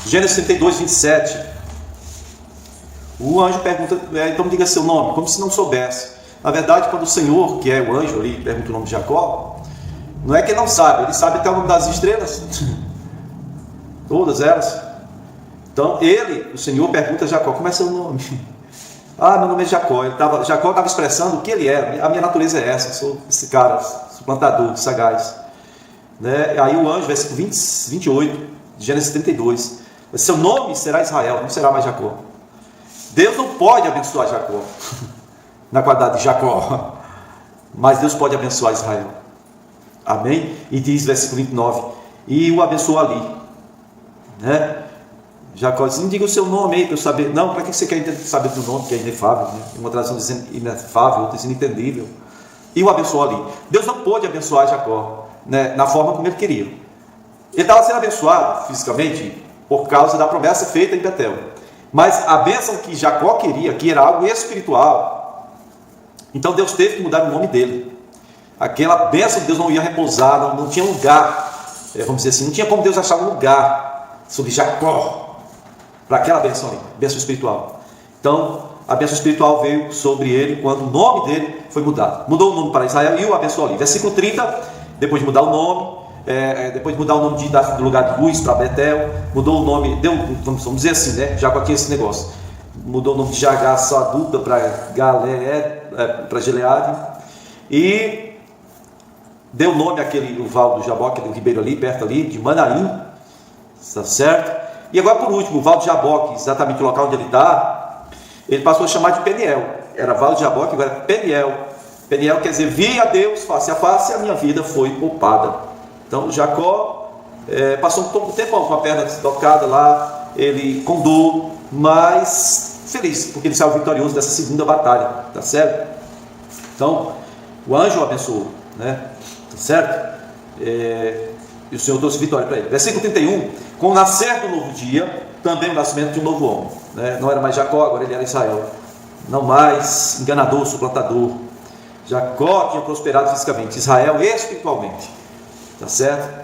Gênesis 32, 27. O anjo pergunta, então diga seu nome, como se não soubesse. Na verdade, quando o Senhor, que é o anjo ali, pergunta o nome de Jacó, não é que ele não sabe, ele sabe até o nome das estrelas. Todas elas. Então ele, o Senhor, pergunta a Jacó, como é seu nome? Ah, meu nome é Jacó. Jacó estava expressando o que ele era. A minha natureza é essa, sou esse cara, sou plantador, sagaz. Né? Aí o anjo, versículo 28, de Gênesis 32, seu nome será Israel, não será mais Jacó. Deus não pode abençoar Jacó, na qualidade de Jacó, mas Deus pode abençoar Israel. Amém? E diz, versículo 29, e o abençoou ali. Né? Jacó diz, não diga o seu nome aí para eu saber. Não, para que você quer saber do nome, que é inefável, né? Uma tradução dizendo inefável, outra dizendo inentendível. E o abençoou ali. Deus não pôde abençoar Jacó, né, na forma como ele queria. Ele estava sendo abençoado fisicamente por causa da promessa feita em Betel. Mas a bênção que Jacó queria, que era algo espiritual, então Deus teve que mudar o nome dele. Aquela bênção de Deus não ia repousar, não tinha lugar, vamos dizer assim, não tinha como Deus achar um lugar sobre Jacó, para aquela bênção ali, bênção espiritual. Então, a bênção espiritual veio sobre ele quando o nome dele foi mudado. Mudou o nome para Israel e o abençoou ali. Versículo 30, depois de mudar o nome, depois de mudar o nome do lugar de Luz para Betel, mudou o nome, vamos dizer assim, né? Jacó tinha esse negócio. Mudou o nome de Jagar Saduta para para Gileade. E deu nome àquele o Val do Jaboque, do ribeiro ali, perto ali, de Manaim. Está certo? E agora por último, o Val de Jaboque, exatamente o local onde ele está, ele passou a chamar de Peniel. Era Val de Jaboque, agora é Peniel. Peniel quer dizer, vi a Deus face a face e a minha vida foi poupada. Então Jacó passou um tempão com a perna deslocada lá, ele com dor, mas feliz, porque ele saiu vitorioso dessa segunda batalha, tá certo? Então, o anjo o abençoou, né? Tá certo? E o Senhor trouxe vitória para ele. Versículo 31, com o nascer do novo dia, também o nascimento de um novo homem, né? Não era mais Jacó, agora ele era Israel. Não mais enganador, suplantador. Jacó tinha prosperado fisicamente, Israel espiritualmente, tá certo?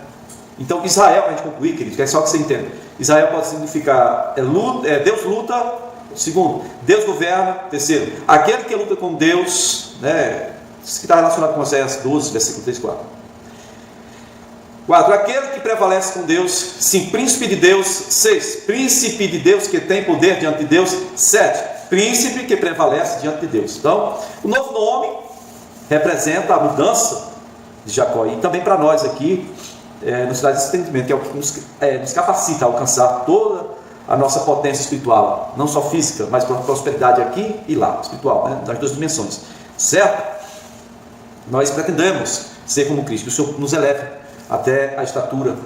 Então Israel, para a gente concluir, queridos, que é só que você entenda, Israel pode significar Deus luta. Segundo, Deus governa. Terceiro, aquele que luta com Deus, né? Isso que está relacionado com Oséias 12, versículo 3 e 4. 4. Aquele que prevalece com Deus. 5. Príncipe de Deus. 6. Príncipe de Deus que tem poder diante de Deus. 7. Príncipe que prevalece diante de Deus. Então, o novo nome representa a mudança de Jacó. E também para nós aqui, nos traz esse entendimento, que é o que nos capacita a alcançar toda a nossa potência espiritual. Não só física, mas prosperidade aqui e lá, espiritual, né? Das duas dimensões. Certo? Nós pretendemos ser como Cristo, que o Senhor nos eleve até a estatura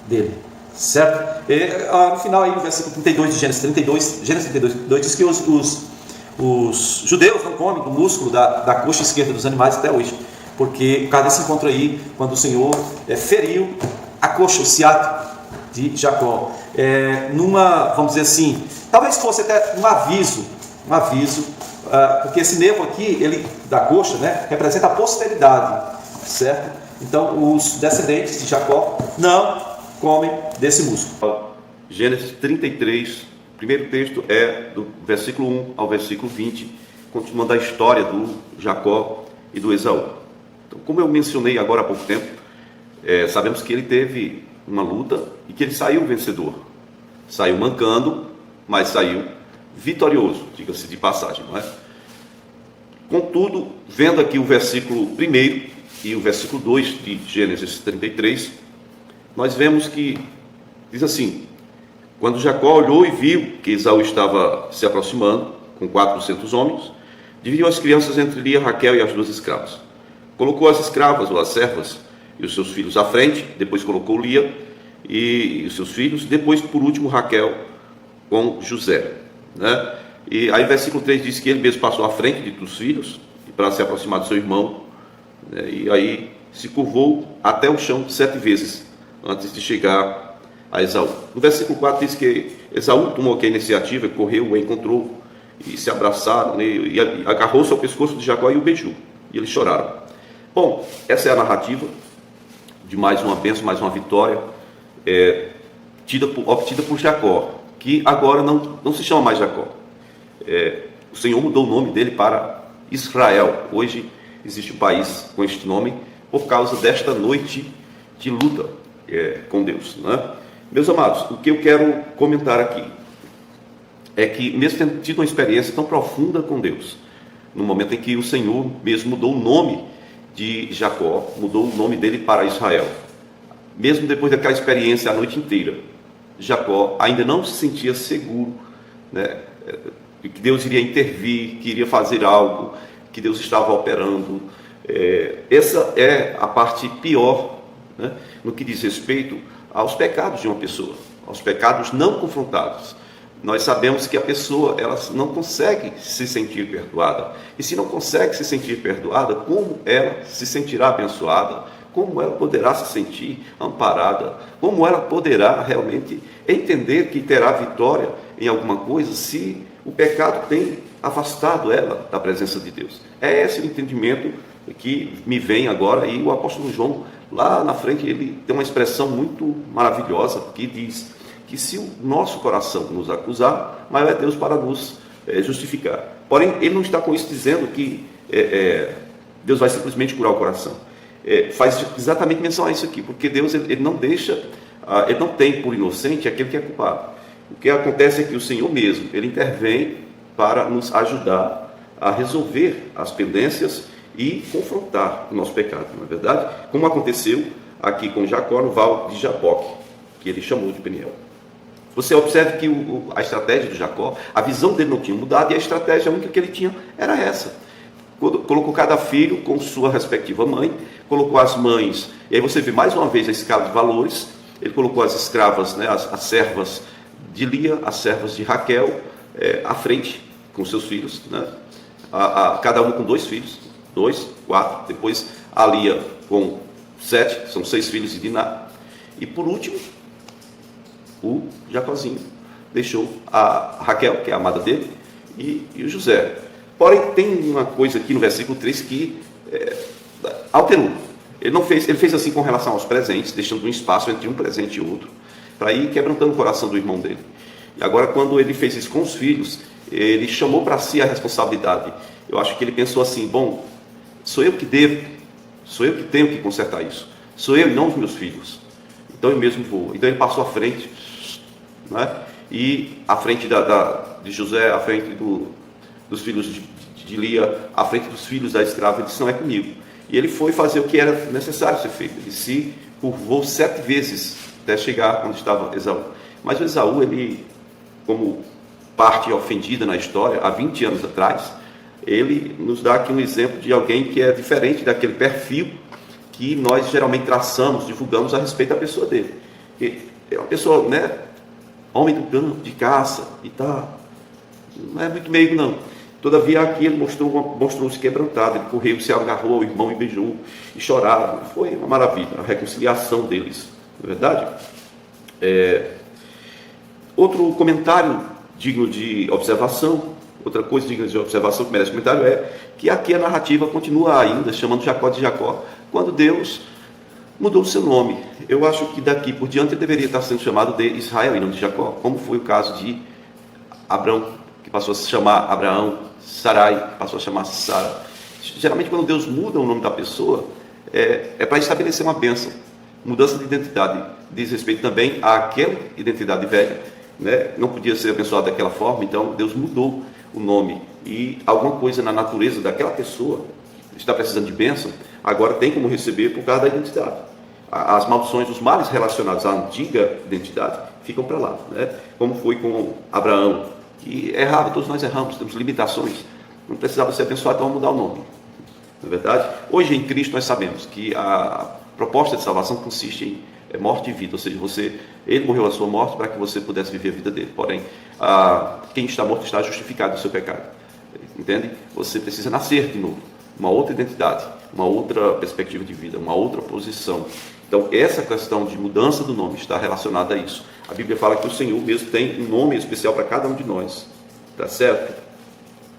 dele, certo? No final aí no versículo 32 de Gênesis 32 diz que os judeus não comem do músculo da coxa esquerda dos animais até hoje, porque por causa desse encontro aí, quando o Senhor feriu a coxa, o ciático de Jacó, vamos dizer assim, talvez fosse até um aviso, porque esse nervo aqui, da coxa, né, representa a posteridade, certo? Então, os descendentes de Jacó não comem desse músculo. Gênesis 33, o primeiro texto é do versículo 1 ao versículo 20, continuando a história do Jacó e do Esaú. Então, como eu mencionei agora há pouco tempo, sabemos que ele teve uma luta e que ele saiu vencedor. Saiu mancando, mas saiu vitorioso, diga-se de passagem, não é? Contudo, vendo aqui o versículo 1 e o versículo 2 de Gênesis 33, nós vemos que diz assim: quando Jacó olhou e viu que Esaú estava se aproximando com 400 homens, dividiu as crianças entre Lia, Raquel e as 2 escravas. Colocou as escravas ou as servas e os seus filhos à frente, depois colocou Lia e os seus filhos, depois por último Raquel com José, né? E aí versículo 3 diz que ele mesmo passou à frente dos filhos para se aproximar do seu irmão, né? E aí se curvou até o chão 7 vezes antes de chegar a Esaú. No versículo 4 diz que Esaú tomou aqui a iniciativa, correu, o encontrou e se abraçaram, né? E agarrou-se ao pescoço de Jacó e o beijou, e eles choraram. Bom, essa é a narrativa de mais uma bênção, mais uma vitória obtida por Jacó, que agora não se chama mais Jacó. O Senhor mudou o nome dele para Israel. Hoje existe um país com este nome por causa desta noite de luta com Deus, né? Meus amados, o que eu quero comentar aqui é que, mesmo tendo tido uma experiência tão profunda com Deus, no momento em que o Senhor mesmo mudou o nome de Jacó, mudou o nome dele para Israel, mesmo depois daquela experiência a noite inteira, Jacó ainda não se sentia seguro, né, de que Deus iria intervir, que iria fazer algo, que Deus estava operando. Essa é a parte pior, né, no que diz respeito aos pecados de uma pessoa, aos pecados não confrontados. Nós sabemos que a pessoa ela não consegue se sentir perdoada. E se não consegue se sentir perdoada, como ela se sentirá abençoada? Como ela poderá se sentir amparada? Como ela poderá realmente entender que terá vitória em alguma coisa se o pecado tem afastado ela da presença de Deus? É esse o entendimento que me vem agora. E o apóstolo João, lá na frente, ele tem uma expressão muito maravilhosa que diz que se o nosso coração nos acusar, maior é Deus para nos justificar. Porém, ele não está com isso dizendo que Deus vai simplesmente curar o coração. Faz exatamente menção a isso aqui, porque Deus ele não deixa, ele não tem por inocente aquele que é culpado. O que acontece é que o Senhor mesmo, ele intervém para nos ajudar a resolver as pendências e confrontar o nosso pecado, não é verdade? Como aconteceu aqui com Jacó no Val de Jaboque, que ele chamou de Peniel. Você observe que a estratégia de Jacó, a visão dele não tinha mudado, e a estratégia única que ele tinha era essa. Colocou cada filho com sua respectiva mãe, colocou as mães, e aí você vê mais uma vez a escala de valores. Ele colocou as escravas, né, as servas de Lia, as servas de Raquel, à frente com seus filhos, né, cada uma com 2 filhos, 2, 4, depois a Lia com 7, são 6 filhos de Diná, e por último, o Jacózinho deixou a Raquel, que é a amada dele, e o José. Porém, tem uma coisa aqui no versículo 3 que alterou. Ele fez assim com relação aos presentes, deixando um espaço entre um presente e outro, para ir quebrantando o coração do irmão dele. E agora, quando ele fez isso com os filhos, ele chamou para si a responsabilidade. Eu acho que ele pensou assim: bom, sou eu que devo, sou eu que tenho que consertar isso, sou eu e não os meus filhos, então eu mesmo vou. Então ele passou à frente, né? E à frente de José, à frente dos filhos de Lia, à frente dos filhos da escrava. Ele disse: não é comigo. E ele foi fazer o que era necessário ser feito. Ele se curvou 7 vezes até chegar onde estava Esaú. Mas o Esaú, ele, como parte ofendida na história, há 20 anos atrás, ele nos dá aqui um exemplo de alguém que é diferente daquele perfil que nós geralmente traçamos, divulgamos a respeito da pessoa dele. E é uma pessoa, né, homem do campo, de caça e tal, não é muito meigo não. Todavia aqui ele mostrou-se quebrantado, ele correu, se agarrou ao irmão e beijou, e choraram. Foi uma maravilha, a reconciliação deles, não é verdade? Outro comentário digno de observação, outra coisa digna de observação que merece comentário é que aqui a narrativa continua ainda chamando Jacó de Jacó, quando Deus mudou o seu nome. Eu acho que daqui por diante ele deveria estar sendo chamado de Israel e não de Jacó, como foi o caso de Abrão, que passou a se chamar Abraão, Sarai passou a chamar Sara. Geralmente quando Deus muda o nome da pessoa, é para estabelecer uma bênção. Mudança de identidade diz respeito também àquela identidade velha, né? Não podia ser abençoado daquela forma, então Deus mudou o nome, e alguma coisa na natureza daquela pessoa que está precisando de bênção, agora tem como receber por causa da identidade. As maldições, os males relacionados à antiga identidade ficam para lá, né? Como foi com Abraão, que errava, todos nós erramos, temos limitações, não precisava ser abençoado, então vamos mudar o nome, não é verdade? Hoje em Cristo nós sabemos que a proposta de salvação consiste em morte e vida, ou seja, ele morreu a sua morte para que você pudesse viver a vida dele. Porém, quem está morto está justificado do seu pecado, entende? Você precisa nascer de novo, uma outra identidade, uma outra perspectiva de vida, uma outra posição. Então, essa questão de mudança do nome está relacionada a isso. A Bíblia fala que o Senhor mesmo tem um nome especial para cada um de nós, tá certo?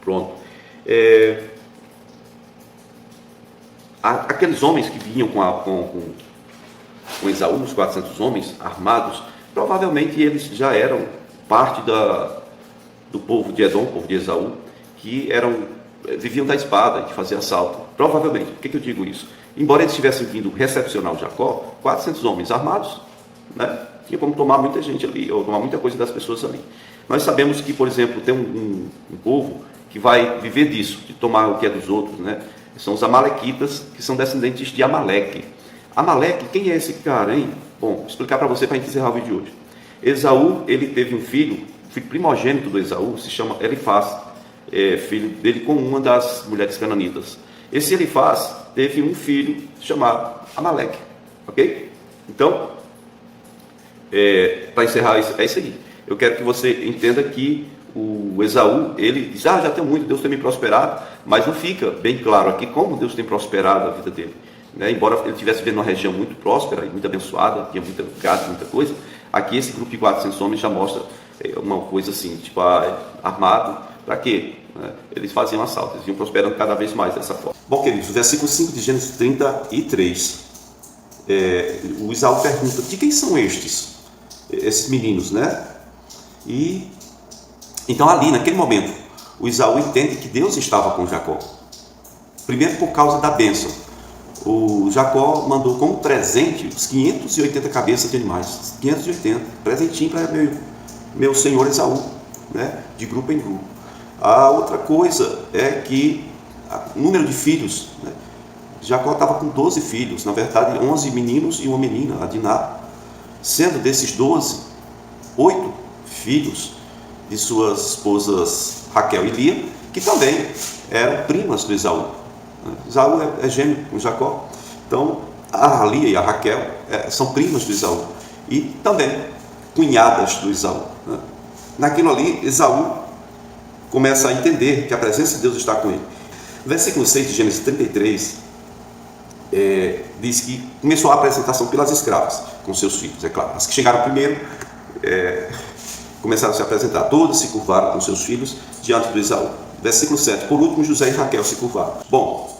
Pronto. Aqueles homens que vinham com Esaú, os 400 homens armados, Provavelmente eles já eram parte do povo de Edom, povo de Esaú, que viviam da espada, de fazer assalto. Provavelmente. Por que eu digo isso? Embora eles tivessem vindo recepcionar o Jacó, 400 homens armados, né? Tinha como tomar muita gente ali, ou tomar muita coisa das pessoas ali. Nós sabemos que, por exemplo, tem um povo que vai viver disso, de tomar o que é dos outros, né? São os amalequitas, que são descendentes de Amaleque. Amaleque, quem é esse cara, hein? Bom, vou explicar para você para a gente encerrar o vídeo de hoje. Esaú, ele teve um filho, o filho primogênito do Esaú, se chama Elifaz, filho dele com uma das mulheres cananitas. Esse Elifaz teve um filho chamado Amaleque, ok? Então, para encerrar, é isso aí. Eu quero que você entenda que o Esaú, ele diz, já tenho muito, Deus tem me prosperado, mas não fica bem claro aqui como Deus tem prosperado a vida dele. Né? Embora ele estivesse vivendo numa região muito próspera e muito abençoada, tinha muito gado, muita coisa, aqui esse grupo de 400 homens já mostra uma coisa assim, tipo, armado, para quê? Eles faziam assalto, eles iam prosperando cada vez mais dessa forma. Bom, queridos, o versículo 5 de Gênesis 33, o Esaú pergunta, de quem são estes meninos, né? E então ali, naquele momento, o Esaú entende que Deus estava com Jacó. Primeiro por causa da bênção. O Jacó mandou como presente os 580 cabeças de animais. 580, presentinho para meu senhor Esaú, né? De grupo em grupo. A outra coisa é que o número de filhos, né? Jacó estava com 12 filhos, na verdade 11 meninos e uma menina, a Diná. Sendo desses 12, 8 filhos de suas esposas Raquel e Lia, que também eram primas do Esaú. Esaú é gêmeo com Jacó. Então, a Lia e a Raquel são primas do Esaú. E também cunhadas do Esaú. Naquilo ali, Esaú começa a entender que a presença de Deus está com ele. O versículo 6 de Gênesis 33 diz que começou a apresentação pelas escravas com seus filhos, é claro. As que chegaram primeiro começaram a se apresentar. Todas se curvaram com seus filhos diante do Esaú. Versículo 7. Por último, José e Raquel se curvaram. Bom,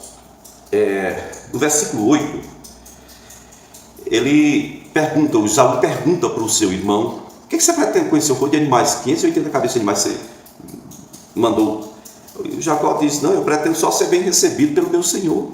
no versículo 8, o Esaú pergunta para o seu irmão, o que você pretende com esse horror de animais? 580 cabeças de animais você mandou. E Jacó diz, não, eu pretendo só ser bem recebido pelo meu senhor.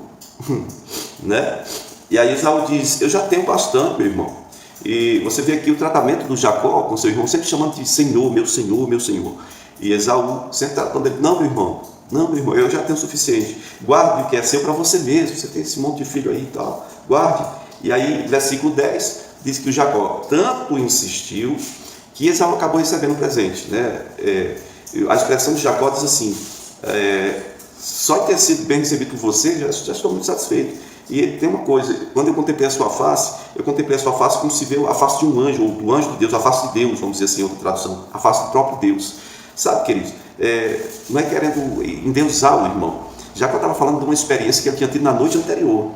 Né? E aí Esaú diz, eu já tenho bastante, meu irmão. E você vê aqui o tratamento do Jacó com seu irmão, sempre chamando de Senhor, meu Senhor, meu Senhor. E Esaú sempre tratando ele, não, meu irmão, eu já tenho o suficiente. Guarde o que é seu para você mesmo, você tem esse monte de filho aí e tal, guarde. E aí, versículo 10, diz que o Jacó tanto insistiu, que Esaú acabou recebendo um presente. Né? A expressão de Jacó diz assim, só ter sido bem recebido por você, já estou muito satisfeito. E tem uma coisa, quando eu contemplei a sua face como se vê a face de um anjo, ou do anjo de Deus, a face de Deus, vamos dizer assim, outra tradução, a face do próprio Deus. Sabe, queridos, não é querendo endeusar o irmão. Jacó estava falando de uma experiência que ele tinha tido na noite anterior,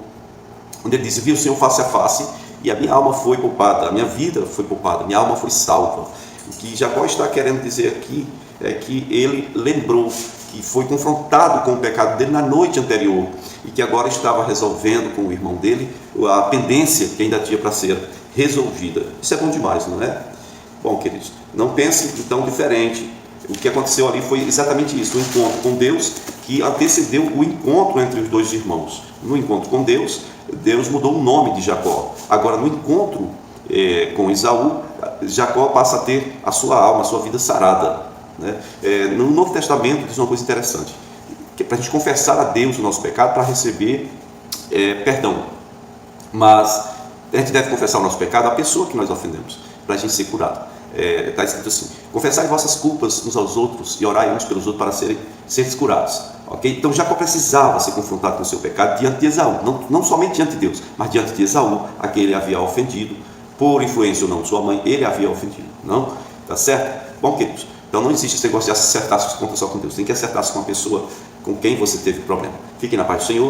onde ele disse, vi o Senhor face a face, e a minha alma foi poupada, a minha vida foi poupada, a minha alma foi salva. O que Jacó está querendo dizer aqui é que ele lembrou que foi confrontado com o pecado dele na noite anterior e que agora estava resolvendo com o irmão dele a pendência que ainda tinha para ser resolvida. Isso é bom demais, não é? Bom, queridos, não pensem então diferente. O que aconteceu ali foi exatamente isso, o encontro com Deus que antecedeu o encontro entre os dois irmãos. No encontro com Deus, Deus mudou o nome de Jacó. Agora, no encontro com Esaú, Jacó passa a ter a sua alma, a sua vida sarada. Né? No Novo Testamento diz uma coisa interessante, que é para a gente confessar a Deus o nosso pecado para receber perdão. Mas a gente deve confessar o nosso pecado à pessoa que nós ofendemos, para a gente ser curado. Está escrito assim, confessai vossas culpas uns aos outros e orai uns pelos outros para serem curados. Okay? Então Jacó precisava ser confrontado com o seu pecado diante de Esaú, não somente diante de Deus, mas diante de Esaú, a quem ele havia ofendido, por influência ou não de sua mãe, ele havia ofendido. Não? Tá certo? Bom, queridos, então não existe esse negócio de acertar suas contas só com Deus, tem que acertar-se com a pessoa com quem você teve problema. Fiquem na paz do Senhor.